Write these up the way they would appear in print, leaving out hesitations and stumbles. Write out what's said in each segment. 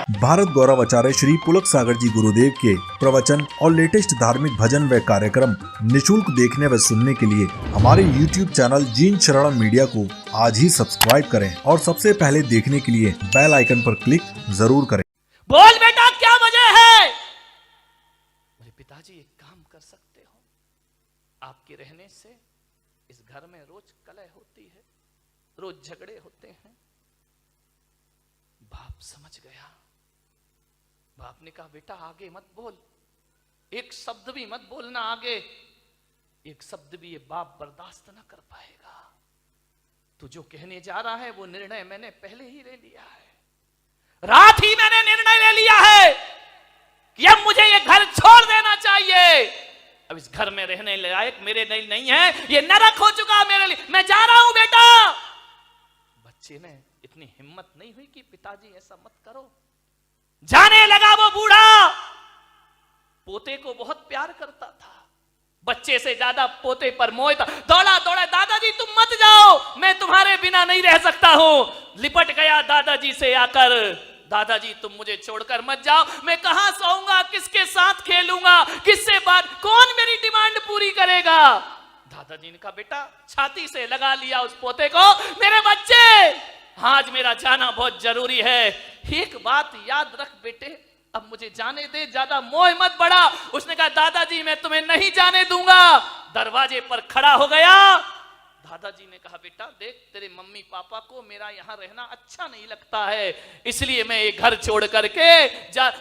भारत गौरव आचार्य श्री पुलक सागर जी गुरुदेव के प्रवचन और लेटेस्ट धार्मिक भजन व कार्यक्रम निशुल्क देखने व सुनने के लिए हमारे YouTube चैनल जीन शरणम मीडिया को आज ही सब्सक्राइब करें और सबसे पहले देखने के लिए बेल आइकन पर क्लिक जरूर करें। बोल बेटा, क्या वजह है? बोले पिताजी, एक काम कर सकते हो, आपके रहने से इस घर में रोज कलह होती है, रोज झगड़े होते हैं। बाप समझ गया। बाप ने कहा, बेटा आगे मत बोल, एक शब्द भी मत बोलना आगे, एक शब्द भी ये बाप बर्दाश्त ना कर पाएगा। तू जो कहने जा रहा है वो निर्णय मैंने पहले ही ले लिया है, रात ही मैंने निर्णय ले लिया है कि अब मुझे ये घर छोड़ देना चाहिए। अब इस घर में रहने लायक मेरे नहीं है, ये नरक हो चुका मेरे लिए, मैं जा रहा हूं बेटा। बच्चे ने इतनी हिम्मत नहीं हुई कि पिताजी ऐसा मत करो। जाने लगा वो बूढ़ा। पोते को बहुत प्यार करता था, बच्चे से ज्यादा पोते पर मोह था। दौड़ा दौड़ा, दादाजी तुम मत जाओ, मैं तुम्हारे बिना नहीं रह सकता हूं। लिपट गया दादाजी से आकर, दादाजी तुम मुझे छोड़कर मत जाओ, मैं कहां सोऊंगा, किसके साथ खेलूंगा, किससे बात, कौन मेरी डिमांड पूरी करेगा? दादाजी ने कहा, बेटा छाती से लगा लिया उस पोते को, मेरे बच्चे आज मेरा जाना बहुत जरूरी है, एक बात याद रख बेटे, अब मुझे जाने दे, ज्यादा मोह मत बढ़ा। उसने कहा, दादाजी मैं तुम्हें नहीं जाने दूंगा। दरवाजे पर खड़ा हो गया। दादाजी ने कहा, बेटा देख, तेरे मम्मी पापा को मेरा यहाँ रहना अच्छा नहीं लगता है, इसलिए मैं ये घर छोड़ करके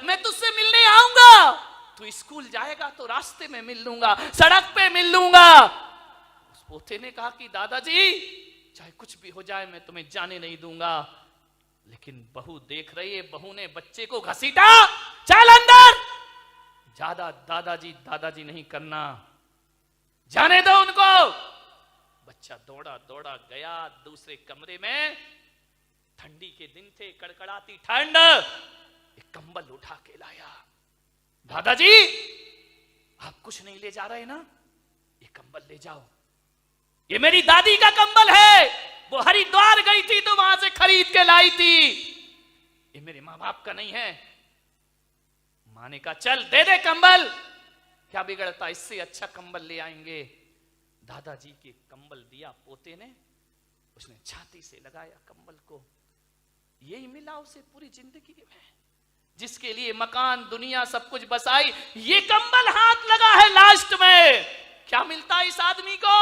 मैं तुझसे मिलने आऊंगा। तू स्कूल जाएगा तो रास्ते में मिल लूंगा, सड़क पे मिल लूंगा। उस पोते ने कहा कि दादाजी चाहे कुछ भी हो जाए मैं तुम्हें जाने नहीं दूंगा। लेकिन बहू देख रही है, बहू ने बच्चे को घसीटा, चल अंदर। ज्यादा दादाजी नहीं करना, जाने दो उनको। बच्चा दौड़ा दौड़ा गया दूसरे कमरे में। ठंडी के दिन थे, कड़कड़ाती ठंड। एक कंबल उठा के लाया। दादाजी आप कुछ नहीं ले जा रहे ना, ये कंबल ले जाओ, ये मेरी दादी का कंबल है, वो हरिद्वार गई थी तो वहां से खरीद के लाई थी, ये मेरे मां बाप का नहीं है। मां ने कहा, चल दे दे कंबल, क्या बिगड़ता, इससे अच्छा कंबल ले आएंगे। दादाजी के कंबल दिया पोते ने, उसने छाती से लगाया कंबल को। यही मिला उसे पूरी जिंदगी में, जिसके लिए मकान दुनिया सब कुछ बसाई, ये कंबल हाथ लगा है लास्ट में। क्या मिलता है इस आदमी को?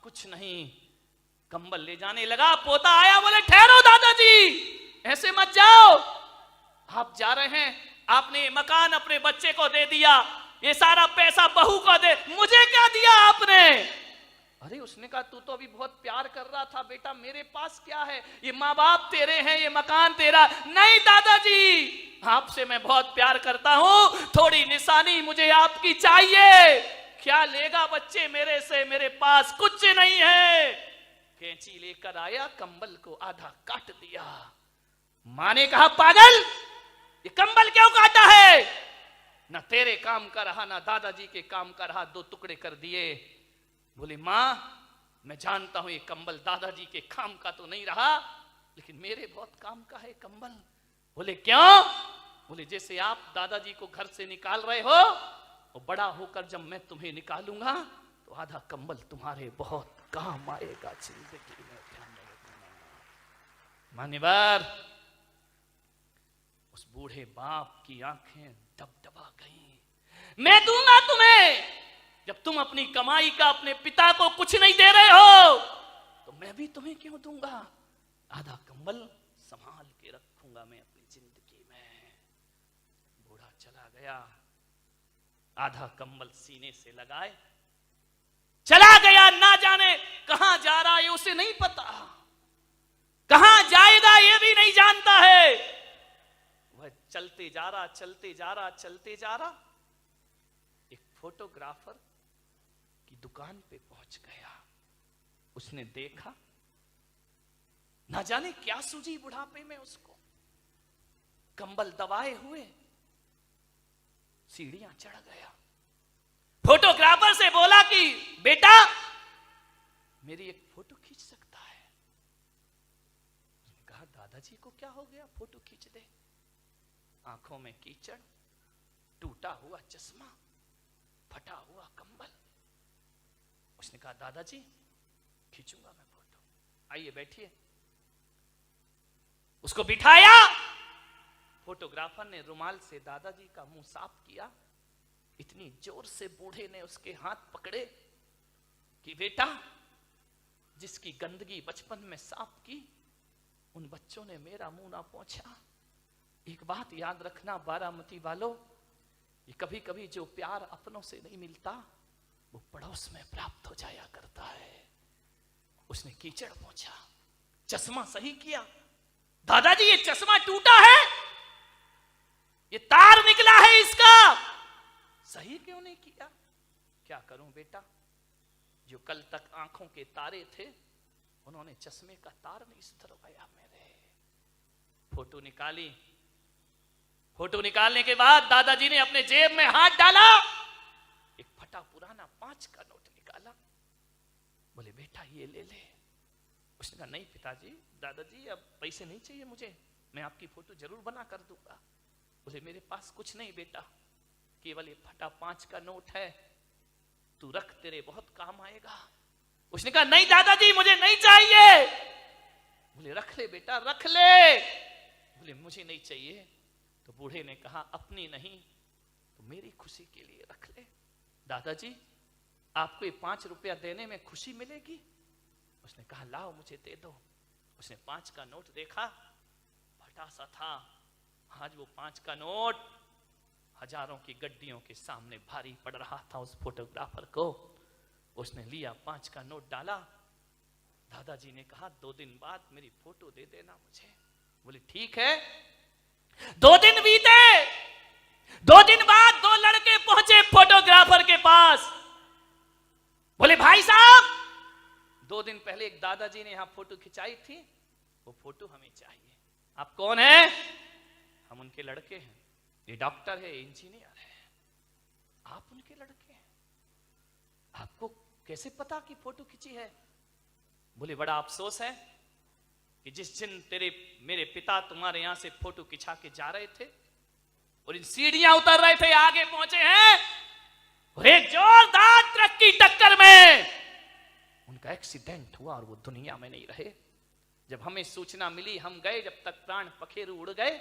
कुछ नहीं। कंबल ले जाने लगा, पोता आया, बोले ठहरो दादाजी, ऐसे मत जाओ, आप जा रहे हैं, आपने मकान अपने बच्चे को दे दिया, ये सारा पैसा बहू को दे, मुझे क्या दिया आपने? अरे उसने कहा, तू तो अभी बहुत प्यार कर रहा था बेटा, मेरे पास क्या है, ये माँ बाप तेरे हैं, ये मकान तेरा। नहीं दादाजी, आपसे मैं बहुत प्यार करता हूं, थोड़ी निशानी मुझे आपकी चाहिए। क्या लेगा बच्चे मेरे से, मेरे पास कुछ नहीं है। कैंची लेकर आया, कंबल को आधा काट दिया। मां ने कहा, पागल, ये कंबल क्यों काटा है? ना तेरे काम का रहा, ना दादाजी के काम का रहा, दो टुकड़े कर दिए। बोले, मां मैं जानता हूं ये कंबल दादाजी के काम का तो नहीं रहा, लेकिन मेरे बहुत काम का है कंबल। बोले क्यों? बोले जैसे आप दादाजी को घर से निकाल रहे हो, और बड़ा होकर जब मैं तुम्हें निकालूंगा तो आधा कंबल तुम्हारे बहुत काम आएगा जिंदगी में, ध्यान रखना। मान्यवर, उस बूढ़े बाप की आंखें दबदबा गईं। मैं दूंगा तुम्हें, जब तुम अपनी कमाई का अपने पिता को कुछ नहीं दे रहे हो, तो मैं भी तुम्हें क्यों दूंगा? आधा कंबल संभाल के रखूंगा मैं अपनी जिंदगी में। बूढ़ा चला गया, आधा कंबल सीने से लगाए चला गया। ना जाने कहां जा रहा है उसे नहीं पता, कहां जाएगा ये भी नहीं जानता है। वह चलते जा रहा, चलते जा रहा, चलते जा रहा, एक फोटोग्राफर की दुकान पे पहुंच गया। उसने देखा, ना जाने क्या सूझी बुढ़ापे में उसको, कंबल दबाए हुए सीढ़ियां चढ़ गया। फोटोग्राफर से बोला कि बेटा मेरी एक फोटो खींच सकता है? उसने कहा, दादाजी को क्या हो गया, फोटो खींच दे। आंखों में कीचड़, टूटा हुआ चश्मा, फटा हुआ कंबल। उसने कहा दादाजी खींचूंगा मैं फोटो, आइए बैठिए। उसको बिठाया, फोटोग्राफर ने रुमाल से दादाजी का मुंह साफ किया। इतनी जोर से बूढ़े ने उसके हाथ पकड़े कि बेटा, जिसकी गंदगी बचपन में साफ की, उन बच्चों ने मेरा मुंह ना पोंछा। एक बात याद रखना बारामती वालों, ये कभी कभी जो प्यार अपनों से नहीं मिलता वो पड़ोस में प्राप्त हो जाया करता है। उसने कीचड़ पोंछा, चश्मा सही किया। दादाजी ये चश्मा टूटा है, ये तार निकला है इसका, सही क्यों नहीं किया? क्या करूं बेटा, जो कल तक आंखों के तारे थे उन्होंने चश्मे का तार नहीं सुधरवाया मेरे। फोटो निकाली। फोटो निकालने के बाद दादाजी ने अपने जेब में हाथ डाला, एक फटा पुराना 5 का नोट निकाला। बोले बेटा ये ले ले। उसने कहा नहीं पिताजी, दादाजी अब पैसे नहीं चाहिए मुझे, मैं आपकी फोटो जरूर बना कर दूंगा। बोले मेरे पास कुछ नहीं बेटा, केवल ये फटा 5 का नोट है, तू रख, तेरे बहुत काम आएगा। उसने कहा नहीं दादाजी मुझे नहीं चाहिए। बोले रख ले बेटा रख ले। बोले मुझे नहीं चाहिए। तो बूढ़े ने कहा अपनी नहीं तो मेरी खुशी के लिए रख ले। दादाजी आपको ये 5 रुपया देने में खुशी मिलेगी? उसने कहा लाओ मुझे दे दो। उसने 5 का नोट देखा, फटा सा था। आज वो 5 का नोट हजारों की गड्डियों के सामने भारी पड़ रहा था उस फोटोग्राफर को। उसने लिया 5 का नोट डाला। दादाजी ने कहा 2 दिन बाद मेरी फोटो दे देना मुझे। बोले ठीक है। 2 दिन बीते। 2 दिन बाद 2 लड़के पहुंचे फोटोग्राफर के पास। बोले भाई साहब 2 दिन पहले एक दादाजी ने यहां फोटो खिंचाई थी, वो फोटो हमें चाहिए। आप कौन है? हम उनके लड़के हैं, ये डॉक्टर है, इंजीनियर है। आप उनके लड़के हैं, आपको कैसे पता कि फोटो खींची है? बोले बड़ा अफसोस है कि जिस दिन मेरे पिता तुम्हारे यहां से फोटो खिंचा के जा रहे थे और इन सीढ़ियां उतर रहे थे, आगे पहुंचे हैं और एक जोरदार ट्रक की टक्कर में उनका एक्सीडेंट हुआ और वो दुनिया में नहीं रहे। जब हमें सूचना मिली हम गए, जब तक प्राण पखेरु उड़ गए,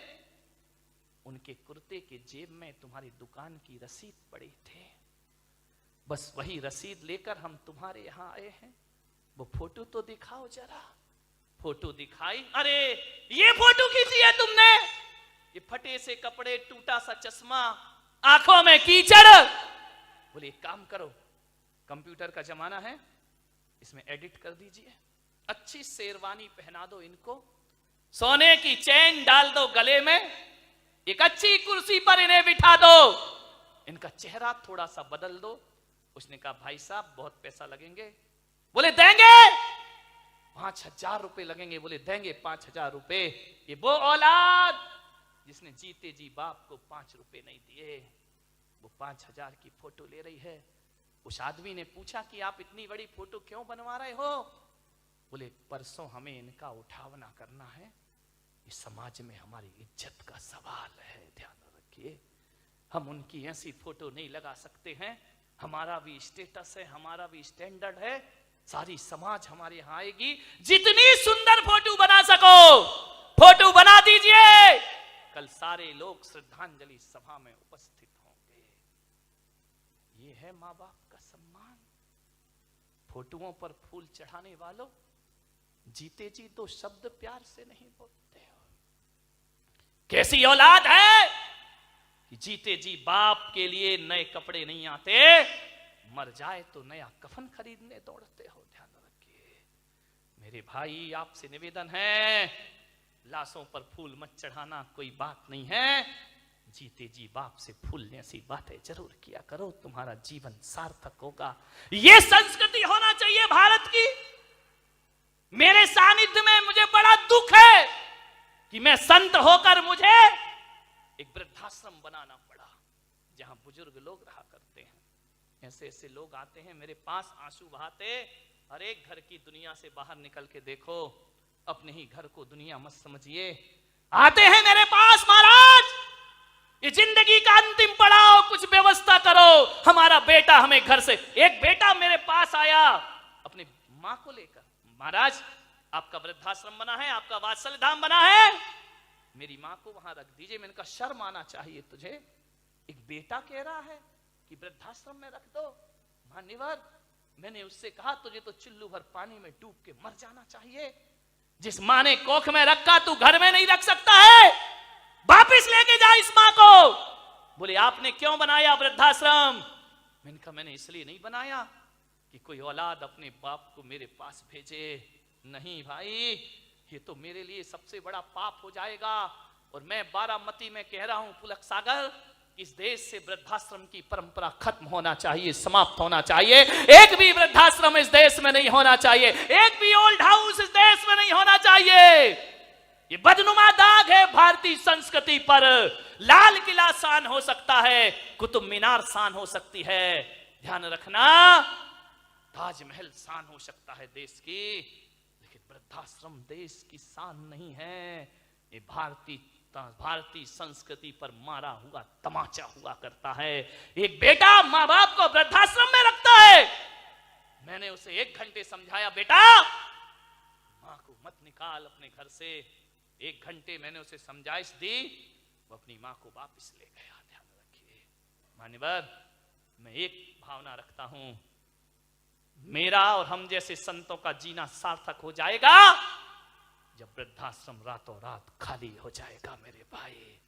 उनके कुर्ते के जेब में तुम्हारी दुकान की रसीद पड़ी थी। बस वही रसीद लेकर हम तुम्हारे यहां आए हैं। वो फोटो तो दिखाओ जरा। फोटो दिखाई, अरे ये फोटो खींची है तुमने? ये फटे से कपड़े, टूटा सा चश्मा, आंखों में कीचड़। बोले एक काम करो, कंप्यूटर का जमाना है, इसमें एडिट कर दीजिए, अच्छी शेरवानी पहना दो इनको, सोने की चेन डाल दो गले में, एक अच्छी कुर्सी पर इन्हें बिठा दो, इनका चेहरा थोड़ा सा बदल दो। उसने कहा भाई साहब बहुत पैसा लगेंगे। बोले देंगे 5,000 रुपए लगेंगे। बोले देंगे 5,000 रुपए। ये वो औलाद जिसने जीते जी बाप को 5 रुपए नहीं दिए, वो 5,000 की फोटो ले रही है। उस आदमी ने पूछा कि आप इतनी बड़ी फोटो क्यों बनवा रहे हो? बोले परसों हमें इनका उठावना करना है, इस समाज में हमारी इज्जत का सवाल है, ध्यान रखिए। हम उनकी ऐसी फोटो नहीं लगा सकते हैं, हमारा भी स्टेटस है, हमारा भी स्टैंडर्ड है, सारी समाज हमारे यहाँ आएगी। जितनी सुंदर फोटो बना सको फोटो बना दीजिए, कल सारे लोग श्रद्धांजलि सभा में उपस्थित होंगे। ये है माँ बाप का सम्मान। फोटोओं पर फूल चढ़ाने वालों, जीते जी 2 शब्द प्यार से नहीं बोलते हो। कैसी औलाद है कि जीते जी बाप के लिए नए कपड़े नहीं आते, मर जाए तो नया कफन खरीदने दौड़ते हो। ध्यान रखिए मेरे भाई, आपसे निवेदन है, लाशों पर फूल मत चढ़ाना, कोई बात नहीं है। जीते जी बाप से फूल जैसी बातें जरूर किया करो, तुम्हारा जीवन सार्थक होगा। यह संस्कृति होना चाहिए भारत की। मेरे सानिध्य में मुझे बड़ा दुख है कि मैं संत होकर मुझे एक वृद्धाश्रम बनाना पड़ा जहां बुजुर्ग लोग रहा करते हैं। ऐसे ऐसे लोग आते हैं मेरे पास आंसू बहाते, हर एक घर की दुनिया से बाहर निकल के देखो, अपने ही घर को दुनिया मत समझिए। आते हैं मेरे पास, महाराज हमारा बेटा हमें घर से, एक बेटा मेरे पास आया अपनी मां को लेकर, महाराज आपका वृद्धाश्रम बना है, आपका वात्सल्य धाम बना है, मेरी मां को वहां रख दीजिए। मैंने कहा शर्म आना चाहिए तुझे, एक बेटा कह रहा है कि वृद्धाश्रम में रख दो। मान्यवर, मैंने उससे कहा तुझे तो चिल्लू भर पानी में डूब के मर जाना चाहिए। जिस मां ने कोख में रखा तू घर में नहीं रख सकता है, वापिस लेके जा इस मां को। बोले आपने क्यों बनाया वृद्धाश्रम? मैंने कहा मैंने इसलिए नहीं बनाया कि कोई औलाद अपने बाप को मेरे पास भेजे, नहीं भाई, ये तो मेरे लिए सबसे बड़ा पाप हो जाएगा। और मैं बारामती में कह रहा हूं पुलक सागर, इस देश से वृद्धाश्रम की परंपरा खत्म होना चाहिए, समाप्त होना चाहिए। एक भी वृद्धाश्रम इस देश में नहीं होना चाहिए, एक भी ओल्ड हाउस इस देश में नहीं होना चाहिए। ये बदनुमा दाग है भारतीय संस्कृति पर। लाल किला शान हो सकता है, कुतुब मीनार शान हो सकती है, ध्यान रखना, ताजमहल शान हो सकता है देश की, लेकिन वृद्धाश्रम देश की शान नहीं है। ये भारतीय संस्कृति पर मारा हुआ तमाचा हुआ करता है। एक बेटा मां बाप को वृद्धाश्रम में रखता है। मैंने उसे 1 घंटे समझाया, बेटा मां को मत निकाल अपने घर से। 1 घंटे मैंने उसे समझाइश दी, वो अपनी मां को वापस ले गया। ध्यान रखिए मान्यवर, मैं एक भावना रखता हूं, मेरा और हम जैसे संतों का जीना सार्थक हो जाएगा जब वृद्धाश्रम रातों रात खाली हो जाएगा। मेरे भाई,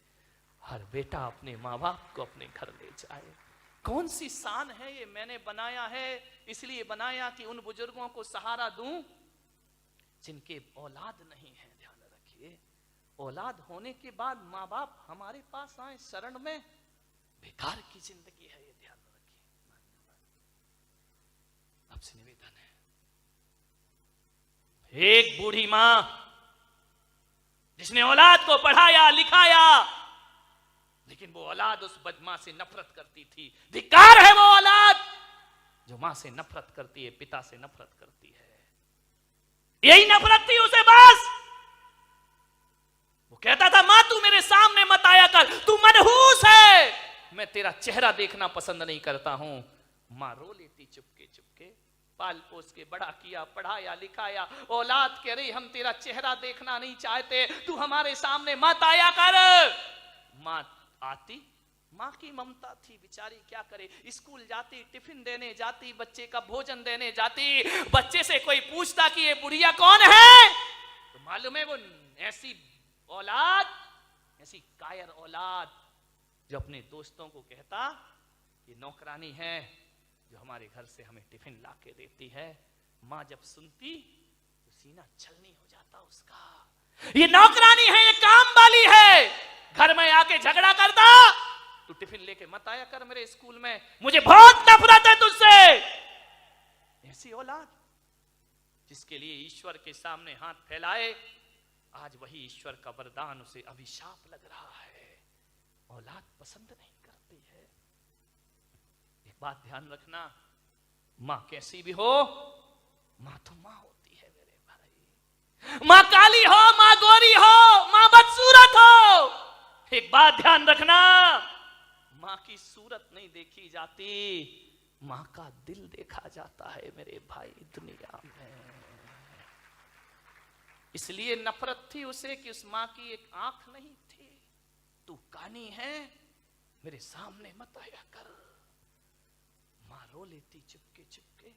हर बेटा अपने माँ बाप को अपने घर ले जाए। कौन सी शान है ये? मैंने बनाया है इसलिए बनाया कि उन बुजुर्गों को सहारा दूं जिनके औलाद नहीं है। ध्यान रखिए, औलाद होने के बाद माँ बाप हमारे पास आए शरण में, बेकार की जिंदगी है ये, ध्यान रखिए। आपसे निवेदन है, एक बूढ़ी मां जिसने औलाद को पढ़ाया लिखाया, लेकिन वो औलाद उस मां से नफरत करती थी। धिक्कार है वो औलाद जो मां से नफरत करती है, पिता से नफरत करती है। यही नफरत थी उसे बस। वो कहता था मां तू मेरे सामने मत आया कर, तू मनहूस है, मैं तेरा चेहरा देखना पसंद नहीं करता हूं। मां रो लेती चुपके चुपके, पाल पोस के बड़ा किया, पढ़ाया लिखाया। औलाद कह रही हम तेरा चेहरा देखना नहीं चाहते, तू हमारे सामने मत आया कर। मां आती, मां की ममता थी बेचारी, क्या करे, स्कूल जाती, टिफिन देने जाती, बच्चे का भोजन देने जाती। बच्चे से कोई पूछता कि ये बुढ़िया कौन है, तो मालूम है वो ऐसी औलाद, ऐसी कायर औलाद जो अपने दोस्तों को कहता ये नौकरानी है जो हमारे घर से हमें टिफिन ला के देती है। मां जब सुनती तो सीना छलनी हो जाता उसका, ये नौकरानी है, ये काम वाली है। घर में आके झगड़ा करता, तू टिफिन लेके मत आया कर मेरे स्कूल में, मुझे बहुत नफरत है तुझसे। ऐसी औलाद जिसके लिए ईश्वर के सामने हाथ फैलाए, आज वही ईश्वर का वरदान उसे अभिशाप लग रहा है। औलाद पसंद नहीं करती है। एक बात ध्यान रखना, मां कैसी भी हो, मां तो मां होती है मेरे भाई। मां काली हो, मां गोरी हो, मां बदसूरत हो, एक बात ध्यान रखना, मां की सूरत नहीं देखी जाती, मां का दिल देखा जाता है मेरे भाई दुनिया में। इसलिए नफरत थी उसे कि उस मां की एक आंख नहीं थी। तू कानी है, मेरे सामने मत आया कर। मां रो लेती चुपके चुपके,